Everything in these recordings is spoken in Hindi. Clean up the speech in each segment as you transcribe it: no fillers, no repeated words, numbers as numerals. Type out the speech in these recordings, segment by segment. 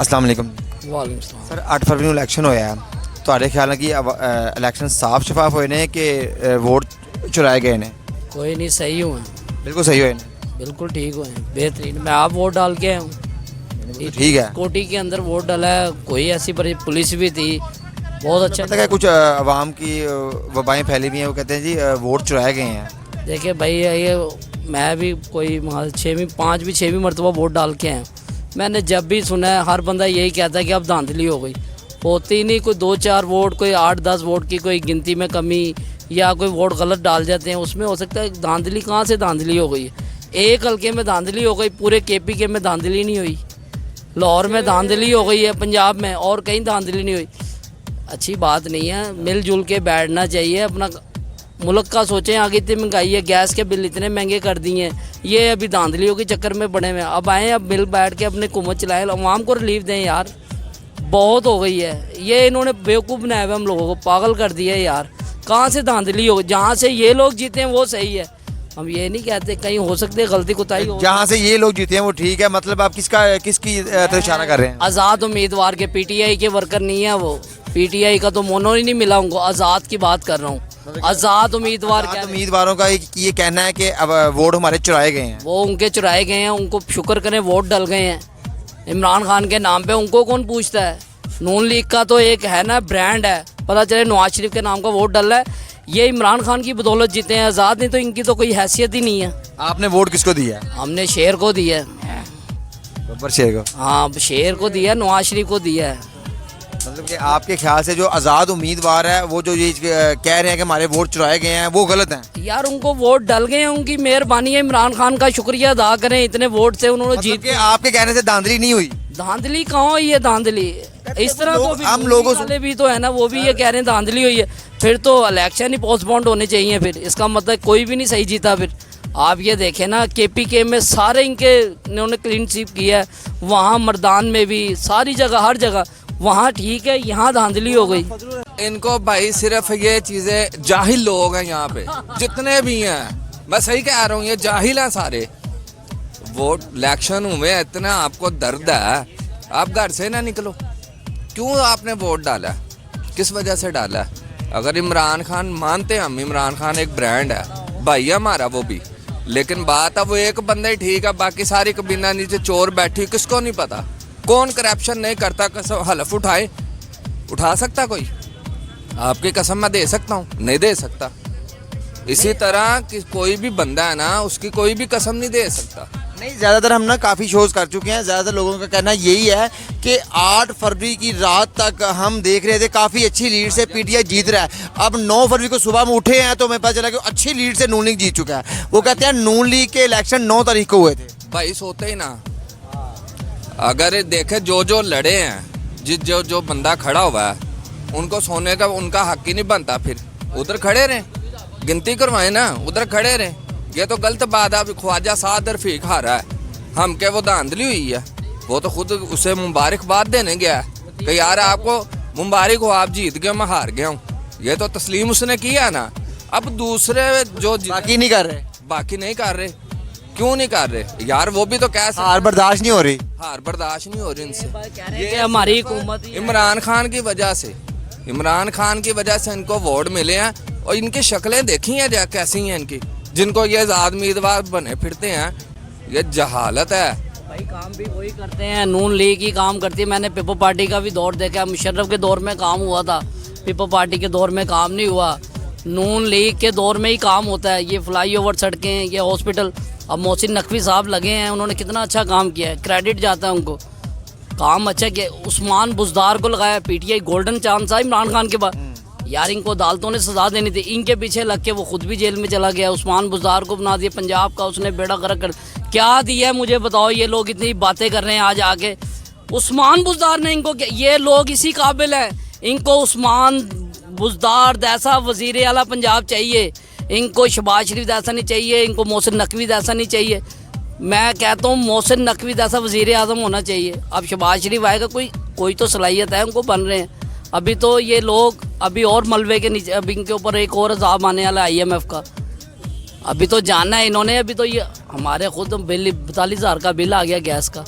अस्सलाम वालेकुम वालेकुम सलाम। सर 8 फरवरी ਨੂੰ ਇਲੈਕਸ਼ਨ ਹੋਇਆ ਹੈ ਤੁਹਾਡੇ ਖਿਆਲ ਨਾਲ ਕੀ ਇਲੈਕਸ਼ਨ ਸਾਫ਼ ਸ਼ਫਾਫ ਹੋਏ ਨੇ ਕਿ ਵੋਟ ਚੁਰਾਏ ਗਏ ਨੇ? कोई नहीं, सही हुए, बिल्कुल सही हुए ने, बिल्कुल ठीक हुए, बेहतरीन। मैं आप वोट डाल के आया हूँ, ठीक है। कोटी के अंदर वोट डाला है, कोई ऐसी पुलिस भी थी, बहुत अच्छा। पता है कुछ आवाम की वबाएं फैली हुई हैं, वो कहते हैं जी वोट चुराए गए हैं। देखिए भाई, ये मैं भी कोई 5वीं मरतबा वोट डाल के आया हूँ। मैंने जब भी सुना है हर बंदा यही कहता है कि अब धांधली हो गई। होती नहीं, कोई 2-4 वोट, कोई 8-10 वोट की कोई गिनती में कमी या कोई वोट गलत डाल जाते हैं, उसमें हो सकता है धांधली। कहाँ से धांधली हो गई? एक हल्के में धांधली हो गई, पूरे KPK में धांधली नहीं हुई। लाहौर में धांधली हो गई है, पंजाब में, और कहीं धांधली नहीं हुई। अच्छी बात नहीं है, मिलजुल के बैठना चाहिए, अपना मुल्क का सोचें। आगे इतनी महंगाई है, गैस के बिल इतने महंगे कर दिए हैं, ये अभी धांधलियों के चक्कर में पड़े हुए हैं। अब आएँ, अब मिल बैठ के अपने हुकूमत चलाएं, अवाम को रिलीफ दें यार। बहुत हो गई है, ये इन्होंने बेवकूफ़ बनाया हुआ, हम लोगों को पागल कर दिया है यार। कहाँ से धांधली हो? जहाँ से ये लोग जीते हैं वो सही है, हम ये नहीं कहते, कहीं हो सकते गलती कोताही हो। जहाँ से ये लोग जीते हैं वो ठीक है, मतलब आप किसकी तरफ इशारा कर रहे हैं? आज़ाद उम्मीदवार के, PTI के वर्कर नहीं है वो। PTI का तो मोनो ही नहीं मिला उनको, आज़ाद की बात कर रहा हूँ। आज़ाद उम्मीदवार क्या, उम्मीदवारों का ये कहना है कि अब वोट हमारे चुराए गए हैं। वो उनके चुराए गए हैं, उनको शुक्र करें वोट डल गए हैं इमरान खान के नाम पे। उनको कौन पूछता है? नून लीग का तो एक है ना, ब्रांड है, पता चले नवाज शरीफ के नाम का वोट डल रहा है। ये इमरान खान की बदौलत जीते हैं, आज़ाद नहीं तो इनकी तो कोई हैसियत ही नहीं है। आपने वोट किसको दिया? हमने शेर को दिया है। गब्बर शेर को? हाँ, शेर को दिया, नवाज शरीफ को दिया है। मतलब कि आपके ख्याल से जो आज़ाद उम्मीदवार है वो जो ये कह रहे हैं कि हमारे वोट चुराए गए हैं, वो गलत हैं? यार उनको वोट डल गए हैं, उनकी मेहरबानी है, इमरान खान का शुक्रिया अदा करें, इतने वोट से उन्होंने मतलब जीत कि आपके कहने से धांधली नहीं हुई? धांधली कहाँ हुई है? धांधली इस तरह तो हम लोगों वाले भी तो है ना, वो भी ये कह रहे हैं धांधली हुई है। फिर तो इलेक्शन ही पोस्टपोन्ड होने चाहिए, फिर इसका मतलब कोई भी नहीं सही जीता। फिर आप ये देखें ना, KPK में सारे इन्होंने क्लीन स्वीप किया है, वहाँ मर्दान में भी, सारी जगह, हर जगह, वहाँ ठीक है, यहाँ धांधली हो गई। इनको भाई सिर्फ ये चीज़ें, जाहिल लोग हैं यहाँ पे जितने भी हैं, मैं सही कह रहा हूँ, ये जाहिल हैं सारे। वोट इलेक्शन हुए, इतना आपको दर्द है, आप घर से ना निकलो। क्यों आपने वोट डाला? किस वजह से डाला? अगर इमरान खान मानते हैं हम, इमरान खान एक ब्रांड है, भाई हमारा वो भी, लेकिन बात है वो एक बंदा ही ठीक है, बाकी सारी कबीना नीचे चोर बैठी, किसको नहीं पता कौन करप्शन नहीं करता। कसम हलफ उठा सकता कोई? आपकी कसम मैं दे सकता हूँ? नहीं दे सकता। इसी तरह कि कोई भी बंदा है ना, उसकी कोई भी कसम नहीं दे सकता। नहीं, ज़्यादातर हम ना काफ़ी शोज़ कर चुके हैं, ज़्यादातर लोगों का कहना यही है कि 8 फरवरी की रात तक हम देख रहे थे काफ़ी अच्छी लीड से PTI जीत रहा है। अब 9 फरवरी को सुबह में उठे हैं तो हमें पता चला कि अच्छी लीड से नून लीग जीत चुका है। वो कहते हैं नून लीग के इलेक्शन 9 तारीख को हुए थे। भाई सोते ही ना, अगर देखे जो लड़े हैं, जो बंदा खड़ा हुआ है, उनको सोने का उनका हक ही नहीं बनता। फिर उधर खड़े रहें, गिनती करवाएं ना, उधर खड़े रहें। ये तो गलत बात है। अभी ख्वाजा साद रफीक हारा है, हम क्या वो धांधली हुई है? वो तो खुद उसे मुबारकबाद देने गया है कि यार आपको मुबारक हो, आप जीत गए, मैं हार गया हूँ। ये तो तस्लीम उसने किया ना। अब दूसरे जो बाकी नहीं कर रहे, बाकी नहीं कर रहे, क्यों नहीं कर रहे यार? वो भी तो कह सकते, हार बर्दाश्त नहीं हो रही, हार बर्दाश्त नहीं हो रही इनसे। ये हमारी हुकूमत ही है। इमरान खान की वजह से, इमरान खान की वजह से इनको वोट मिले हैं। और इनकी शक्लें देखी हैं कैसी हैं इनकी, जिनको ये आज़ाद उम्मीदवार बने फिरते हैं। ये जहालत है भाई, काम भी वही करते हैं, नून लीग ही काम करती है। मैंने पीपल पार्टी का भी दौर देखा, मुशर्रफ के दौर में काम हुआ था, पीपल पार्टी के दौर में काम नहीं हुआ। नून लीग के दौर में ही काम होता है। ये फ्लाईओवर सड़कें, ये हॉस्पिटल, अब मोहसिन नकवी साहब लगे हैं, उन्होंने कितना अच्छा काम किया है, क्रेडिट जाता है उनको, काम अच्छा किया। उस्मान बुज़दार को लगाया PTI, गोल्डन चांस था इमरान खान के बाद। यार इनको अदालतों ने सजा देनी थी, इनके पीछे लग के वो खुद भी जेल में चला गया। उस्मान बुज़दार को बना दिया पंजाब का, उसने बेड़ा गर्क कर क्या दिया है मुझे बताओ? ये लोग इतनी बातें कर रहे हैं आज आके, उस्मान बुज़दार ने इनको, ये लोग इसी काबिल हैं, इनको उस्मान बुज़दार जैसा वज़ीर आला पंजाब चाहिए, इनको शहबाज शरीफ जैसा नहीं चाहिए, इनको मोहसिन नकवी जैसा नहीं चाहिए। मैं कहता हूँ मोहसिन नकवी जैसा वज़ीर आज़म होना चाहिए। अब शहबाज शरीफ आएगा, कोई तो सलाहियत है, उनको बन रहे हैं। अभी तो ये लोग अभी और मलबे के नीचे, अभी इनके ऊपर एक और अज़ाब आने वाला है IMF का। अभी तो जानना है इन्होंने, अभी तो ये हमारे खुद बिल 42,000 का बिल आ गया गैस का।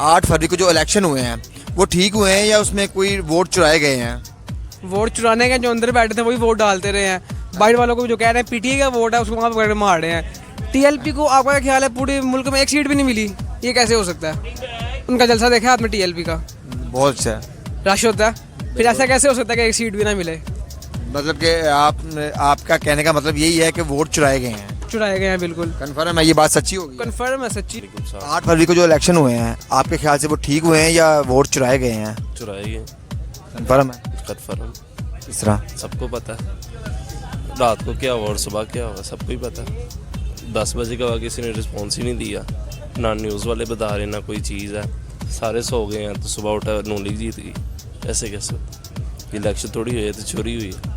8 फरवरी को जो इलेक्शन हुए हैं वो ठीक हुए हैं या उसमें कोई वोट चुराए गए हैं? वोट चुराने के जो अंदर बैठे थे वही वोट डालते रहे हैं। बाहर वालों को जो कह रहे हैं पीटीआई का वोट है उसको वहाँ पर मार रहे हैं। टीएलपी को आपका क्या ख्याल है, पूरे मुल्क में एक सीट भी नहीं मिली, ये कैसे हो सकता है? उनका जलसा देखा आपने टीएलपी का? बहुत अच्छा। रश होता है, फिर ऐसा कैसे हो सकता है कि एक सीट भी ना मिले? मतलब कि आपका कहने का मतलब यही है कि वोट चुराए गए हैं? चुराए गए हैं, बिल्कुल कन्फर्म है, ये बात सच्ची होगी? कन्फर्म है, सच्ची। 8 फरवरी को जो इलेक्शन हुए हैं आपके ख्याल से वो ठीक हुए हैं या वोट चुराए गए हैं? चुराए गए। कन्फर्म है? कन्फर्म। किस तरह? सबको पता है रात को क्या हुआ और सुबह क्या हुआ, सबको ही पता है। 10 बजे का किसी ने रिस्पॉन्स ही नहीं दिया, ना न्यूज़ वाले बता रहे ना कोई चीज़ है, सारे सो गए हैं तो सुबह उठा नून लीग जीत गई। ऐसे कैसे होता? इलेक्शन थोड़ी हुई है तो चोरी हुई है।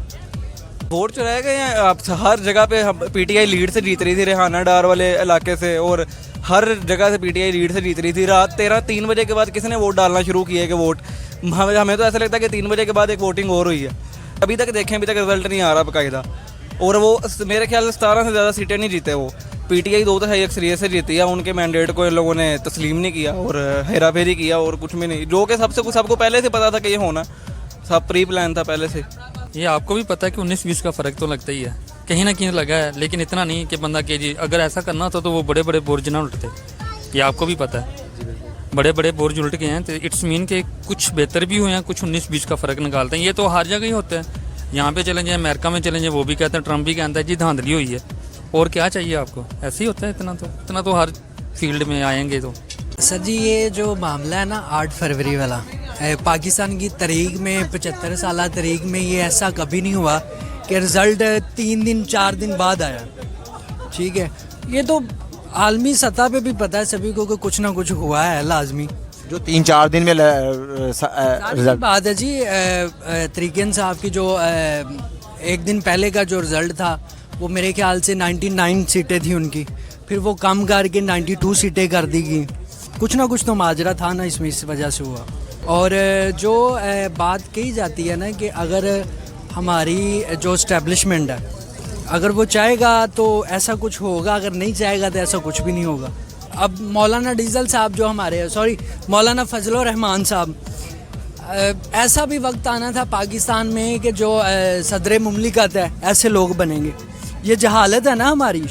वोट चुराए गए हैं। आप हर जगह पे हम पीटीआई लीड से जीत रही थी, रेहाना डार वाले इलाके से, और हर जगह से पीटीआई लीड से जीत रही थी। रात 3 बजे के बाद किसी ने वोट डालना शुरू किया है कि वोट, हमें तो ऐसा लगता है कि 3 बजे के बाद एक वोटिंग और हुई है। अभी तक देखें, अभी तक रिजल्ट नहीं आ रहा बाकायदा। और वो मेरे ख्याल से 17 से ज़्यादा सीटें नहीं जीते वो। पीटीआई 2 दफ़ा अक्सरियत से जीती है, उनके मैंडेट को इन लोगों ने तस्लीम नहीं किया और हेरा फेरी किया और कुछ भी नहीं, जो कि सबको पहले से पता था कि ये होना, सब प्री प्लान था पहले से। ये आपको भी पता है कि 19-20 का फ़र्क तो लगता ही है, कहीं ना कहीं लगा है, लेकिन इतना नहीं कि बंदा के जी अगर ऐसा करना होता तो वो बड़े बड़े बोर्ज ना उल्टते। ये आपको भी पता है, बड़े बड़े बोर्ज उल्ट गए हैं तो इट्स मीन के कुछ बेहतर भी हुए हैं, कुछ 19-20 का फ़र्क निकालते हैं। ये तो हर जगह ही होता है, यहाँ पे चलें जाए, अमेरिका में चलें जाए, वो भी कहते हैं, ट्रम्प भी कहता है जी धांधली हुई है। और क्या चाहिए आपको? ऐसे ही होता है, इतना तो हर फील्ड में आएंगे तो। सर जी, ये जो मामला है ना 8 फरवरी वाला, पाकिस्तान की तारीख में 75 साल तारीख में ये ऐसा कभी नहीं हुआ कि रिज़ल्ट 3 दिन 4 दिन बाद आया। ठीक है, ये तो आलमी सतह पे भी पता है सभी को कि कुछ ना कुछ हुआ है लाजमी। जो 3-4 दिन में रिजल्ट बात है जी, तरीक़न साहब की जो एक दिन पहले का जो रिज़ल्ट था वो मेरे ख्याल से 99 सीटें थी उनकी, फिर वो कम करके 92 सीटें कर दी गई। कुछ ना कुछ तो माजरा था ना इसमें, इस वजह से हुआ। और जो बात कही जाती है ना कि अगर हमारी जो इस्टेब्लिशमेंट है अगर वो चाहेगा तो ऐसा कुछ होगा, अगर नहीं चाहेगा तो ऐसा कुछ भी नहीं होगा। अब मौलाना डीजल साहब जो हमारे, सॉरी मौलाना फजलुर रहमान साहब, ऐसा भी वक्त आना था पाकिस्तान में कि जो सदर मुमलिकत है ऐसे लोग बनेंगे। ये जहालत है ना हमारी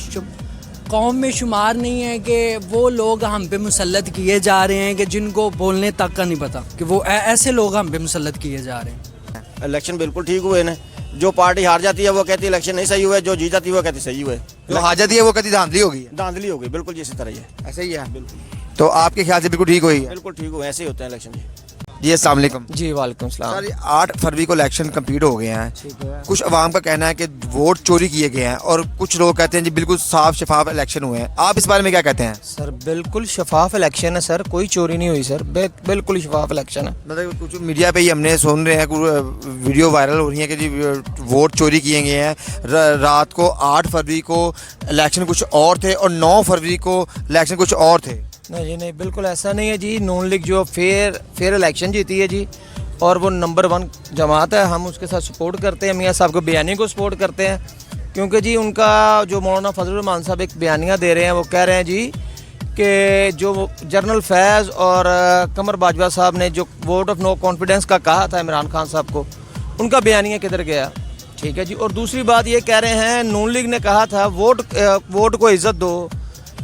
कौम में शुमार नहीं है कि वो लोग हम पे मुसल्लत किए जा रहे हैं कि जिनको बोलने तक का नहीं पता कि वो ऐसे लोग हम पे मुसल्लत किए जा रहे हैं। इलेक्शन बिल्कुल ठीक हुए ना। जो पार्टी हार जाती है वो कहती है इलेक्शन नहीं सही हुआ है, जो जीत जाती है वो कहती सही हुए। जो हार जाती है वो कहती धांधली होगी। धांधली हो गई, बिल्कुल इसी तरह ही है। ऐसा ही है बिल्कुल। तो आपके ख्याल से बिल्कुल ठीक हुई है? बिल्कुल ठीक हुए, ऐसे ही होते हैं इलेक्शन। जी अस्सलाम वालेकुम। जी वालेकुम सलाम। सर 8 फरवरी को इलेक्शन कंप्लीट हो गए हैं, कुछ अवाम का कहना है कि वोट चोरी किए गए हैं और कुछ लोग कहते हैं जी बिल्कुल साफ शफाफ इलेक्शन हुए हैं। आप इस बारे में क्या कहते हैं? सर बिल्कुल शफाफ इलेक्शन है सर, कोई चोरी नहीं हुई सर, बिल्कुल शफाफ इलेक्शन है। मतलब कुछ मीडिया पे ही हमने सुन रहे हैं, वीडियो वायरल हो रही है कि जी वोट चोरी किए गए हैं। रात को 8 फरवरी को इलेक्शन कुछ और थे और 9 फरवरी को इलेक्शन कुछ और थे। नहीं जी नहीं, बिल्कुल ऐसा नहीं है जी। नून लीग जो फेयर इलेक्शन जीती है जी, और वो नंबर 1 जमात है, हम उसके साथ सपोर्ट करते हैं। मियाँ साहब को बयानी को सपोर्ट करते हैं, क्योंकि जी उनका जो मौलाना फजलुर रहमान साहब एक बयानिया दे रहे हैं, वो कह रहे हैं जी कि जो जनरल फैज़ और कमर बाजवा साहब ने जो वोट ऑफ नो कॉन्फिडेंस का कहा था इमरान खान साहब को, उनका बयानिया किधर गया? ठीक है जी। और दूसरी बात ये कह रहे हैं नून लीग ने कहा था वोट को इज़्ज़त दो,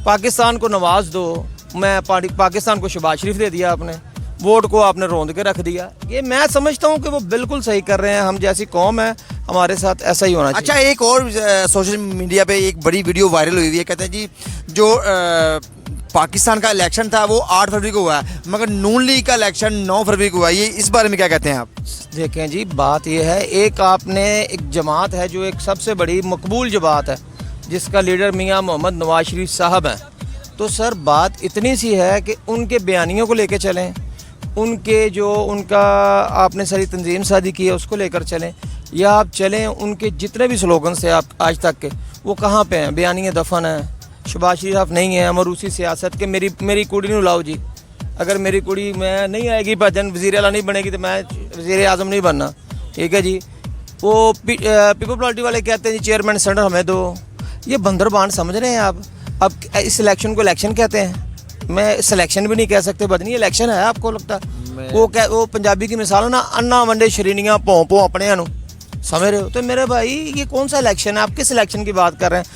पाकिस्तान को नवाज दो। मैं पाकिस्तान को शहबाज शरीफ दे दिया आपने, वोट को आपने रोंद के रख दिया। ये मैं समझता हूँ कि वो बिल्कुल सही कर रहे हैं। हम जैसी कौम है हमारे साथ ऐसा ही होना चाहिए। अच्छा, एक और सोशल मीडिया पे एक बड़ी वीडियो वायरल हुई है, कहते हैं जी जो पाकिस्तान का इलेक्शन था वो 8 फरवरी को हुआ है, मगर नून लीग का इलेक्शन 9 फरवरी को हुआ। ये इस बारे में क्या कहते हैं आप? देखें जी, बात यह है, एक आपने एक जमात है जो एक सबसे बड़ी मकबूल जमात है जिसका लीडर मियाँ मोहम्मद नवाज शरीफ साहब हैं। तो सर बात इतनी सी है कि उनके बयानियों को लेकर चलें, उनके जो उनका आपने सारी तंजीम शादी की है उसको लेकर चलें, या आप चलें उनके जितने भी स्लोगन से आप आज तक के वो कहाँ पे हैं? बयानियाँ दफन है, शहबाज शरीफ नहीं है, मरूसी सियासत के मेरी कुड़ी नहीं लाओ जी। अगर मेरी कुड़ी मैं नहीं आएगी भजन वज़ीर आला नहीं बनेगी तो मैं वज़ीर आज़म नहीं बनना। ठीक है जी। वो पीपल पार्टी वाले कहते हैं जी चेयरमैन सेनेटर हमें दो। ये बंदरबान समझ रहे हैं आप? अब इस इलेक्शन को इलेक्शन कहते हैं? मैं सिलेक्शन भी नहीं कह सकते, पता नहीं इलेक्शन है आपको लगता वो पंजाबी की मिसाल हो ना, अन्ना वंडे शरीनियाँ भों भों अपने समझ रहे हो। तो मेरे भाई ये कौन सा इलेक्शन है, आप किस इलेक्शन की बात कर रहे हैं।